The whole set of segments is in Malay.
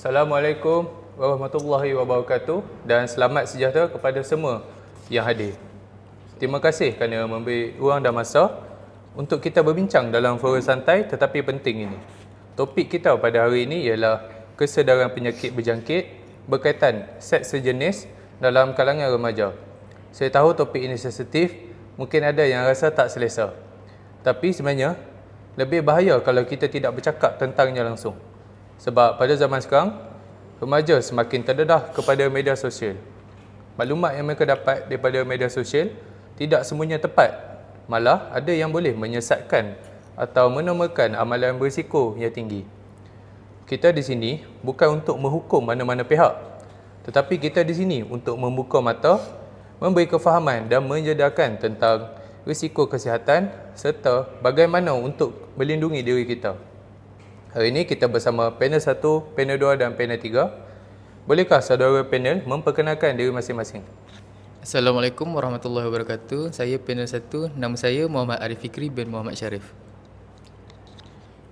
Assalamualaikum warahmatullahi wabarakatuh dan selamat sejahtera kepada semua yang hadir. Terima kasih kerana memberi ruang dan masa untuk kita berbincang dalam forum santai tetapi penting ini. Topik kita pada hari ini ialah kesedaran penyakit berjangkit berkaitan seks sejenis dalam kalangan remaja. Saya tahu topik ini sensitif, mungkin ada yang rasa tak selesa. Tapi sebenarnya lebih bahaya kalau kita tidak bercakap tentangnya langsung. Sebab pada zaman sekarang, remaja semakin terdedah kepada media sosial. Maklumat yang mereka dapat daripada media sosial tidak semuanya tepat. Malah ada yang boleh menyesatkan atau menemukan amalan berisiko yang tinggi. Kita di sini bukan untuk menghukum mana-mana pihak, tetapi kita di sini untuk membuka mata, memberi kefahaman dan menjedarkan tentang risiko kesihatan serta bagaimana untuk melindungi diri kita. Hari ini kita bersama panel 1, panel 2 dan panel 3. Bolehkah saudara panel memperkenalkan diri masing-masing? Assalamualaikum warahmatullahi wabarakatuh. Saya panel 1, nama saya Muhammad Arif Fikri bin Muhammad Syarif.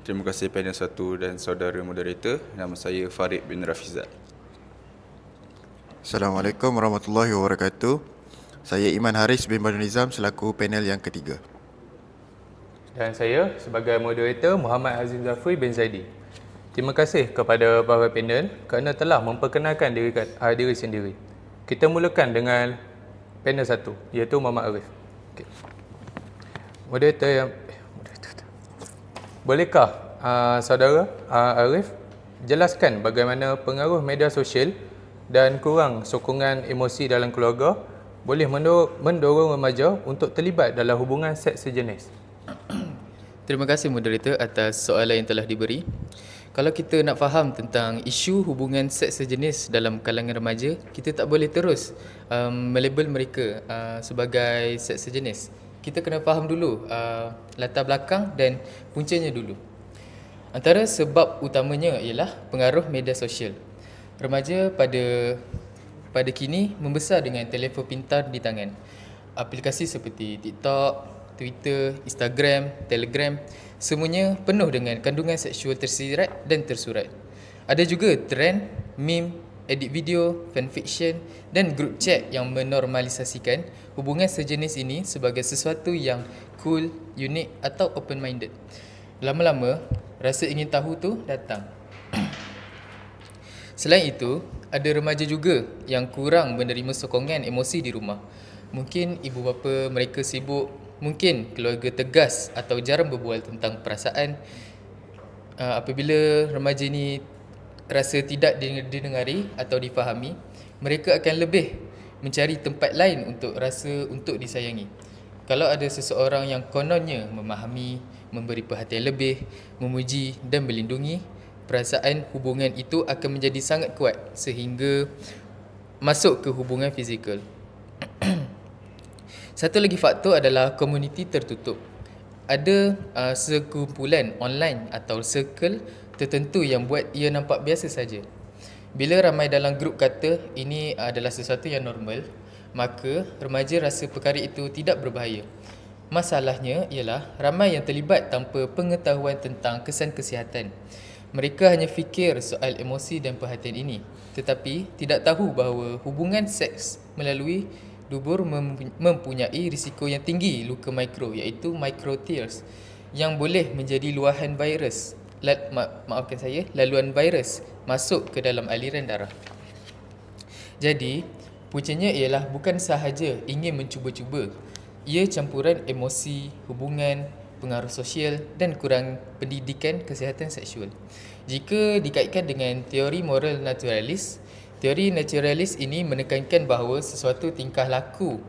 Terima kasih panel 1 dan saudara moderator. Nama saya Farid bin Rafizat. Assalamualaikum warahmatullahi wabarakatuh. Saya Iman Haris bin Badrul Nizam selaku panel yang ketiga. Dan saya sebagai moderator Muhammad Azim Zafri bin Zaidi. Terima kasih kepada para panel kerana telah memperkenalkan diri sendiri. Kita mulakan dengan panel 1 iaitu Muhammad Arif. Okay. Moderator, bolehkah saudara Arif jelaskan bagaimana pengaruh media sosial dan kurang sokongan emosi dalam keluarga boleh mendorong remaja untuk terlibat dalam hubungan seks sejenis? Terima kasih moderator atas soalan yang telah diberi. Kalau kita nak faham tentang isu hubungan seks sejenis dalam kalangan remaja, kita tak boleh terus melabel mereka sebagai seks sejenis. Kita kena faham dulu latar belakang dan puncanya dulu. Antara sebab utamanya ialah pengaruh media sosial. Remaja pada kini membesar dengan telefon pintar di tangan. Aplikasi seperti TikTok, Twitter, Instagram, Telegram, semuanya penuh dengan kandungan seksual tersirat dan tersurat. Ada juga trend, meme, edit video, fanfiction dan group chat yang menormalisasikan hubungan sejenis ini sebagai sesuatu yang cool, unik atau open-minded. Lama-lama, rasa ingin tahu tu datang. Selain itu, ada remaja juga yang kurang menerima sokongan emosi di rumah. Mungkin ibu bapa mereka sibuk, mungkin keluarga tegas atau jarang berbual tentang perasaan. Apabila remaja ini rasa tidak didengari atau difahami, mereka akan lebih mencari tempat lain untuk rasa untuk disayangi. Kalau ada seseorang yang kononnya memahami, memberi perhatian lebih, memuji dan melindungi, perasaan hubungan itu akan menjadi sangat kuat sehingga masuk ke hubungan fizikal. Satu lagi faktor adalah komuniti tertutup. Ada sekumpulan online atau circle tertentu yang buat ia nampak biasa saja. Bila ramai dalam grup kata ini adalah sesuatu yang normal, maka remaja rasa perkara itu tidak berbahaya. Masalahnya ialah ramai yang terlibat tanpa pengetahuan tentang kesan kesihatan. Mereka hanya fikir soal emosi dan perhatian ini, tetapi tidak tahu bahawa hubungan seks melalui dubur mempunyai risiko yang tinggi luka mikro iaitu microtears yang boleh menjadi luahan virus, laluan virus masuk ke dalam aliran darah. Jadi, puncanya ialah bukan sahaja ingin mencuba-cuba, ia campuran emosi, hubungan, pengaruh sosial dan kurang pendidikan kesihatan seksual. Jika dikaitkan dengan teori moral naturalis, teori naturalis ini menekankan bahawa sesuatu tingkah laku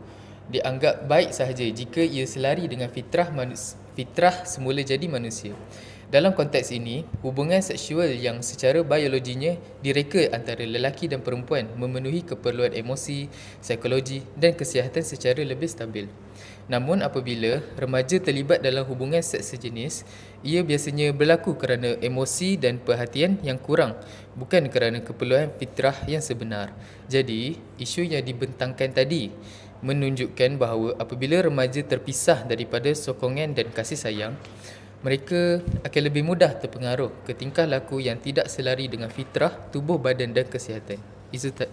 dianggap baik sahaja jika ia selari dengan fitrah semula jadi manusia. Dalam konteks ini, hubungan seksual yang secara biologinya direka antara lelaki dan perempuan memenuhi keperluan emosi, psikologi dan kesihatan secara lebih stabil. Namun apabila remaja terlibat dalam hubungan seks sejenis, ia biasanya berlaku kerana emosi dan perhatian yang kurang, bukan kerana keperluan fitrah yang sebenar. Jadi, isu yang dibentangkan tadi menunjukkan bahawa apabila remaja terpisah daripada sokongan dan kasih sayang, Mereka akan lebih mudah terpengaruh ke tingkah laku yang tidak selari dengan fitrah, tubuh badan dan kesihatan.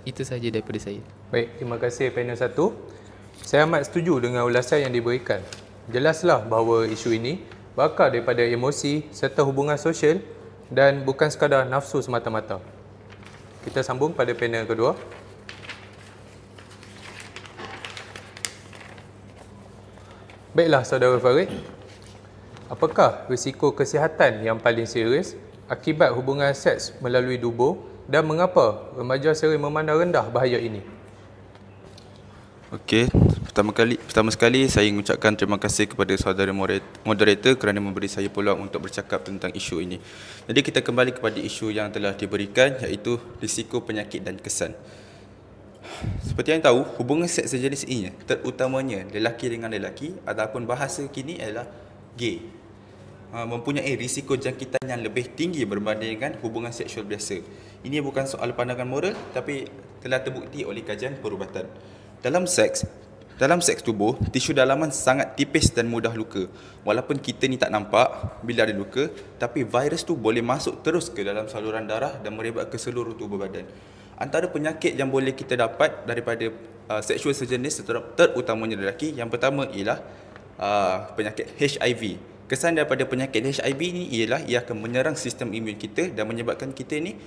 Itu sahaja daripada saya. Baik, terima kasih panel 1. Saya amat setuju dengan ulasan yang diberikan. Jelaslah bahawa isu ini berakar daripada emosi serta hubungan sosial dan bukan sekadar nafsu semata-mata. Kita sambung pada panel kedua. Baiklah saudara Farid, apakah risiko kesihatan yang paling serius akibat hubungan seks melalui tubuh dan mengapa remaja sering memandang rendah bahaya ini? Okey, pertama sekali saya mengucapkan terima kasih kepada saudara moderator kerana memberi saya peluang untuk bercakap tentang isu ini. Jadi kita kembali kepada isu yang telah diberikan, iaitu risiko penyakit dan kesan. Seperti yang tahu, hubungan seks sejenis ini terutamanya lelaki dengan lelaki ataupun bahasa kini adalah gay, mempunyai risiko jangkitan yang lebih tinggi berbanding dengan hubungan seksual biasa. Ini bukan soal pandangan moral tapi telah terbukti oleh kajian perubatan. Dalam seks tubuh, tisu dalaman sangat tipis dan mudah luka. Walaupun kita ni tak nampak bila ada luka, tapi virus tu boleh masuk terus ke dalam saluran darah dan merebak ke seluruh tubuh badan. Antara penyakit yang boleh kita dapat daripada seksual sejenis terutamanya lelaki, yang pertama ialah penyakit HIV. Kesan daripada penyakit HIV ni ialah ia akan menyerang sistem imun kita dan menyebabkan kita ni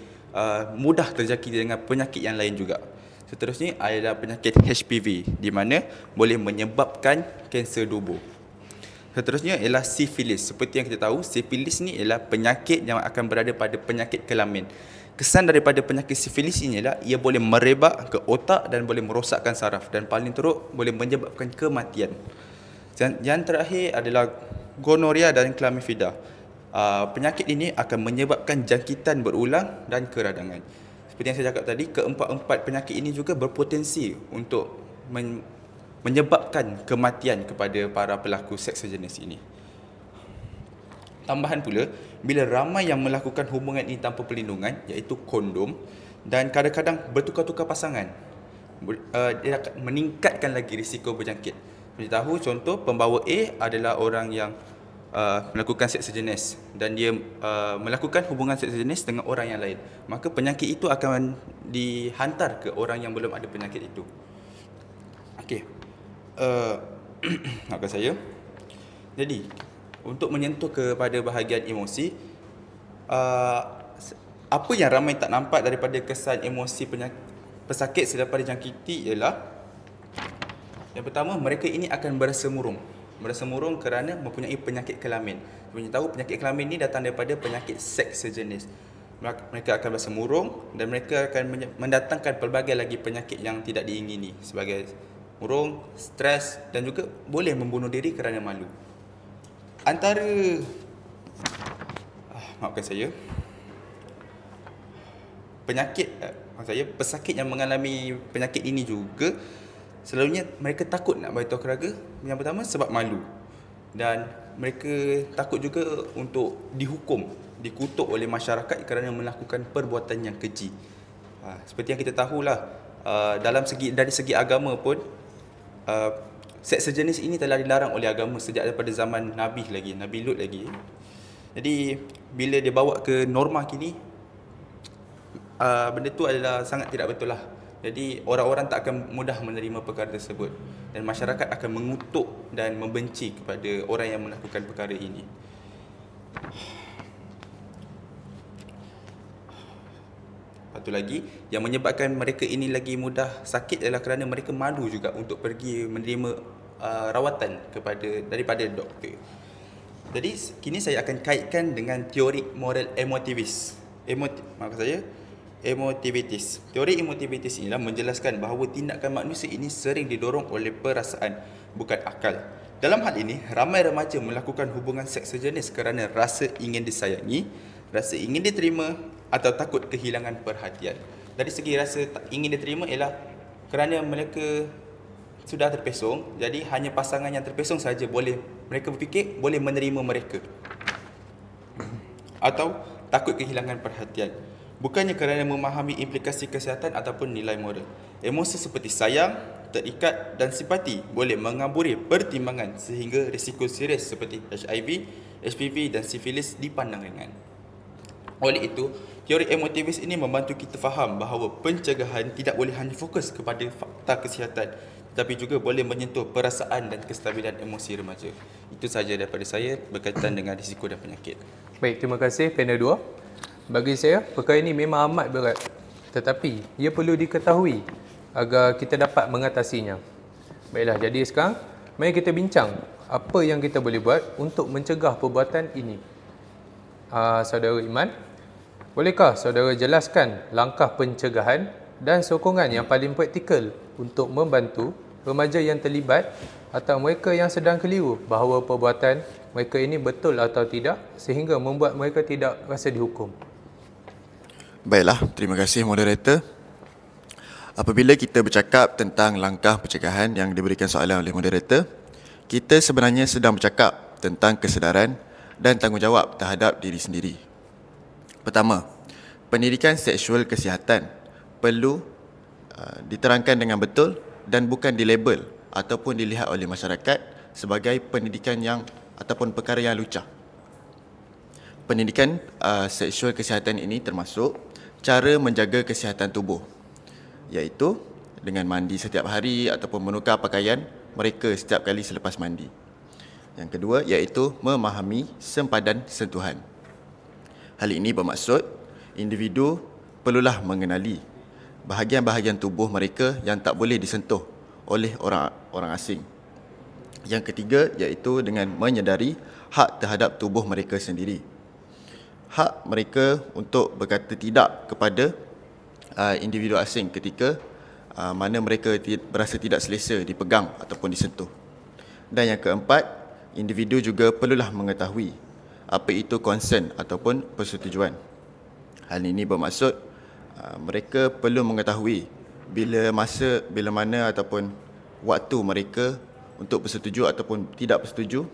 mudah terjangkit dengan penyakit yang lain juga. Seterusnya adalah penyakit HPV, di mana boleh menyebabkan kanser tubuh. Seterusnya ialah sifilis. Seperti yang kita tahu, sifilis ni ialah penyakit yang akan berada pada penyakit kelamin. Kesan daripada penyakit sifilis ini ialah ia boleh merebak ke otak dan boleh merosakkan saraf, dan paling teruk boleh menyebabkan kematian. Yang terakhir adalah gonoria dan klamifida. Penyakit ini akan menyebabkan jangkitan berulang dan keradangan. Seperti yang saya cakap tadi, keempat-empat penyakit ini juga berpotensi untuk menyebabkan kematian kepada para pelaku seks sejenis ini. Tambahan pula, bila ramai yang melakukan hubungan ini tanpa perlindungan, iaitu kondom, dan kadang-kadang bertukar-tukar pasangan, dia akan meningkatkan lagi risiko berjangkit. Kita tahu contoh, pembawa A adalah orang yang melakukan seks sejenis dan dia melakukan hubungan seks sejenis dengan orang yang lain, maka penyakit itu akan dihantar ke orang yang belum ada penyakit itu. Okey, maafkan saya. Jadi untuk menyentuh kepada bahagian emosi, apa yang ramai tak nampak daripada kesan emosi pesakit selepas dijangkiti ialah, yang pertama, mereka ini akan berasa murung. Berasa murung kerana mempunyai penyakit kelamin. Seperti tahu, penyakit kelamin ini datang daripada penyakit seks sejenis. Mereka akan berasa murung dan mereka akan mendatangkan pelbagai lagi penyakit yang tidak diingini, sebagai murung, stres dan juga boleh membunuh diri kerana malu. Antara maafkan saya, pesakit yang mengalami penyakit ini juga selalunya mereka takut nak beritahu keluarga. Yang pertama sebab malu, dan mereka takut juga untuk dikutuk oleh masyarakat kerana melakukan perbuatan yang keji. Seperti yang kita tahulah, dari segi agama pun, seks sejenis ini telah dilarang oleh agama sejak daripada zaman Nabi Lut lagi. Jadi bila dia bawa ke norma kini, benda tu adalah sangat tidak betul lah. Jadi orang-orang tak akan mudah menerima perkara tersebut dan masyarakat akan mengutuk dan membenci kepada orang yang melakukan perkara ini. Satu lagi yang menyebabkan mereka ini lagi mudah sakit adalah kerana mereka malu juga untuk pergi menerima rawatan daripada doktor. Jadi kini saya akan kaitkan dengan teori moral emotivis. Emotivitis. Teori emotivitis inilah menjelaskan bahawa tindakan manusia ini sering didorong oleh perasaan, bukan akal. Dalam hal ini, ramai remaja melakukan hubungan seks sejenis kerana rasa ingin disayangi, rasa ingin diterima atau takut kehilangan perhatian. Dari segi rasa ingin diterima ialah kerana mereka sudah terpesong, jadi hanya pasangan yang terpesong saja mereka berfikir boleh menerima mereka. Atau takut kehilangan perhatian, bukannya kerana memahami implikasi kesihatan ataupun nilai moral. Emosi seperti sayang, terikat dan simpati boleh mengaburi pertimbangan sehingga risiko serius seperti HIV, HPV dan sifilis dipandang ringan. Oleh itu, teori emotivis ini membantu kita faham bahawa pencegahan tidak boleh hanya fokus kepada fakta kesihatan, tetapi juga boleh menyentuh perasaan dan kestabilan emosi remaja. Itu sahaja daripada saya berkaitan dengan risiko dan penyakit. Baik, terima kasih panel 2. Bagi saya, perkara ini memang amat berat. Tetapi, ia perlu diketahui agar kita dapat mengatasinya. Baiklah, jadi sekarang, mari kita bincang apa yang kita boleh buat untuk mencegah perbuatan ini. Saudara Iman, bolehkah saudara jelaskan langkah pencegahan dan sokongan yang paling praktikal untuk membantu remaja yang terlibat atau mereka yang sedang keliru bahawa perbuatan mereka ini betul atau tidak sehingga membuat mereka tidak rasa dihukum? Baiklah, terima kasih moderator. Apabila kita bercakap tentang langkah pencegahan yang diberikan soalan oleh moderator, kita sebenarnya sedang bercakap tentang kesedaran dan tanggungjawab terhadap diri sendiri. Pertama, pendidikan seksual kesihatan perlu diterangkan dengan betul dan bukan dilabel ataupun dilihat oleh masyarakat sebagai pendidikan yang ataupun perkara yang lucah. Pendidikan seksual kesihatan ini termasuk cara menjaga kesihatan tubuh, iaitu dengan mandi setiap hari ataupun menukar pakaian mereka setiap kali selepas mandi. Yang kedua iaitu memahami sempadan sentuhan. Hal ini bermaksud individu perlulah mengenali bahagian-bahagian tubuh mereka yang tak boleh disentuh oleh orang asing. Yang ketiga iaitu dengan menyedari hak terhadap tubuh mereka sendiri. Hak mereka untuk berkata tidak kepada individu asing ketika mana mereka berasa tidak selesa dipegang ataupun disentuh. Dan yang keempat, individu juga perlulah mengetahui apa itu consent ataupun persetujuan. Hal ini bermaksud mereka perlu mengetahui bila mana ataupun waktu mereka untuk bersetuju ataupun tidak bersetuju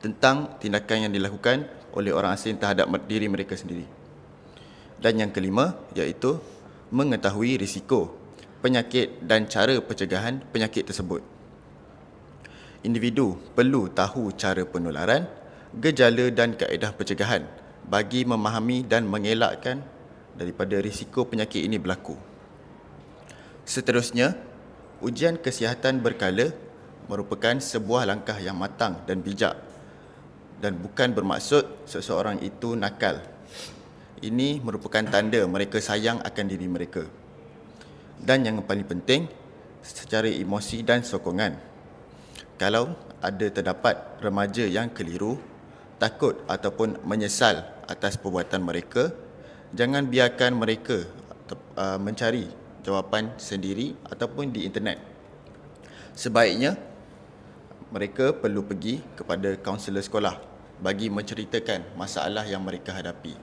tentang tindakan yang dilakukan oleh orang asing terhadap diri mereka sendiri. Dan yang kelima iaitu mengetahui risiko, penyakit dan cara pencegahan penyakit tersebut. Individu perlu tahu cara penularan, gejala dan kaedah pencegahan bagi memahami dan mengelakkan daripada risiko penyakit ini berlaku. Seterusnya, ujian kesihatan berkala merupakan sebuah langkah yang matang dan bijak dan bukan bermaksud seseorang itu nakal. Ini merupakan tanda mereka sayang akan diri mereka. Dan yang paling penting, secara emosi dan sokongan. Kalau ada terdapat remaja yang keliru, takut ataupun menyesal atas perbuatan mereka, jangan biarkan mereka mencari jawapan sendiri ataupun di internet. Sebaiknya, mereka perlu pergi kepada kaunselor sekolah bagi menceritakan masalah yang mereka hadapi.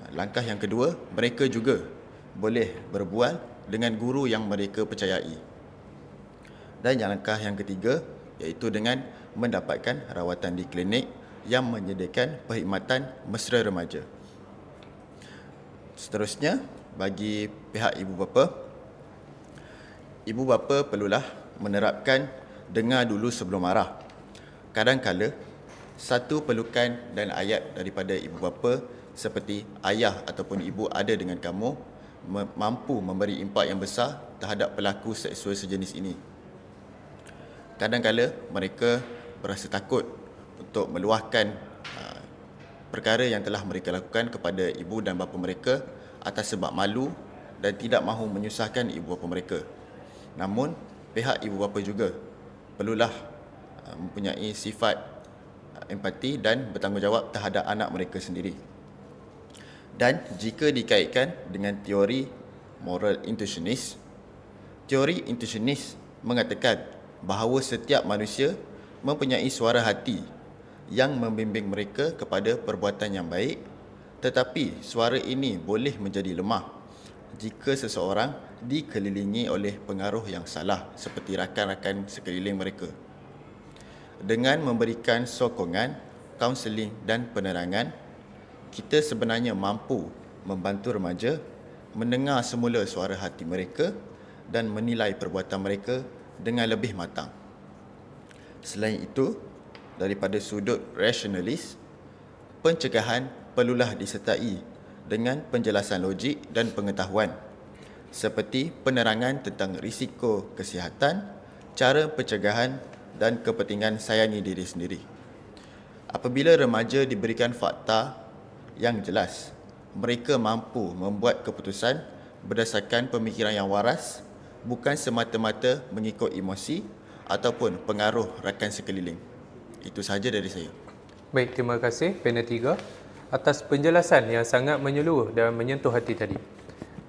Langkah yang kedua, mereka juga boleh berbual dengan guru yang mereka percayai. Dan langkah yang ketiga iaitu dengan mendapatkan rawatan di klinik yang menyediakan perkhidmatan mesra remaja. Seterusnya, bagi pihak ibu bapa perlulah menerapkan dengar dulu sebelum marah. Kadang-kala, satu pelukan dan ayat daripada ibu bapa seperti ayah ataupun ibu ada dengan kamu mampu memberi impak yang besar terhadap pelaku seksual sejenis ini. Kadang-kala mereka berasa takut untuk meluahkan perkara yang telah mereka lakukan kepada ibu dan bapa mereka atas sebab malu dan tidak mahu menyusahkan ibu bapa mereka. Namun, pihak ibu bapa juga perlulah mempunyai sifat empati dan bertanggungjawab terhadap anak mereka sendiri. Dan jika dikaitkan dengan teori moral intuitionist, teori intuitionist mengatakan bahawa setiap manusia mempunyai suara hati yang membimbing mereka kepada perbuatan yang baik, tetapi suara ini boleh menjadi lemah jika seseorang dikelilingi oleh pengaruh yang salah seperti rakan-rakan sekeliling mereka. Dengan memberikan sokongan, kaunseling dan penerangan, kita sebenarnya mampu membantu remaja mendengar semula suara hati mereka dan menilai perbuatan mereka dengan lebih matang. Selain itu, daripada sudut rasionalis, pencegahan perlulah disertai dengan penjelasan logik dan pengetahuan seperti penerangan tentang risiko kesihatan, cara pencegahan dan kepentingan sayangi diri sendiri. Apabila remaja diberikan fakta yang jelas, mereka mampu membuat keputusan berdasarkan pemikiran yang waras, bukan semata-mata mengikut emosi ataupun pengaruh rakan sekeliling. Itu sahaja dari saya. Baik, terima kasih panel 3 atas penjelasan yang sangat menyeluruh dan menyentuh hati tadi.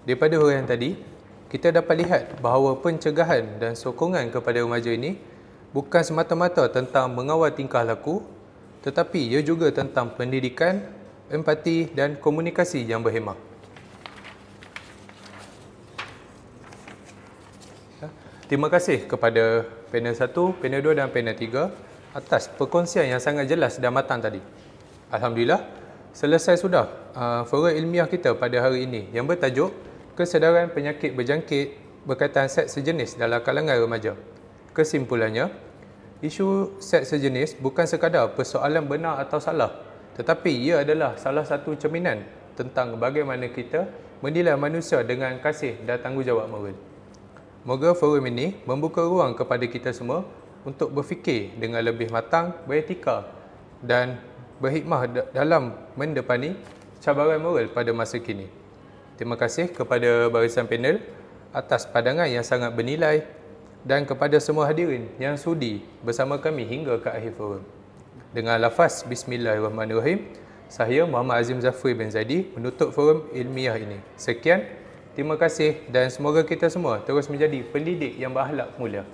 Daripada huraian tadi, kita dapat lihat bahawa pencegahan dan sokongan kepada remaja ini bukan semata-mata tentang mengawal tingkah laku, tetapi ia juga tentang pendidikan, empati dan komunikasi yang berhemah. Terima kasih kepada panel 1, panel 2 dan panel 3 atas perkongsian yang sangat jelas dan matang tadi. Alhamdulillah, selesai sudah forum ilmiah kita pada hari ini yang bertajuk Kesedaran Penyakit Berjangkit berkaitan seks sejenis dalam kalangan remaja. Kesimpulannya, isu seks sejenis bukan sekadar persoalan benar atau salah, tetapi ia adalah salah satu cerminan tentang bagaimana kita menilai manusia dengan kasih dan tanggungjawab moral. Moga forum ini membuka ruang kepada kita semua untuk berfikir dengan lebih matang, beretika dan berhikmah dalam mendepani cabaran moral pada masa kini. Terima kasih kepada barisan panel atas pandangan yang sangat bernilai dan kepada semua hadirin yang sudi bersama kami hingga ke akhir forum. Dengan lafaz Bismillahirrahmanirrahim, saya Muhammad Azim Zafri bin Zaidi menutup forum ilmiah ini. Sekian, terima kasih dan semoga kita semua terus menjadi pendidik yang berakhlak mulia.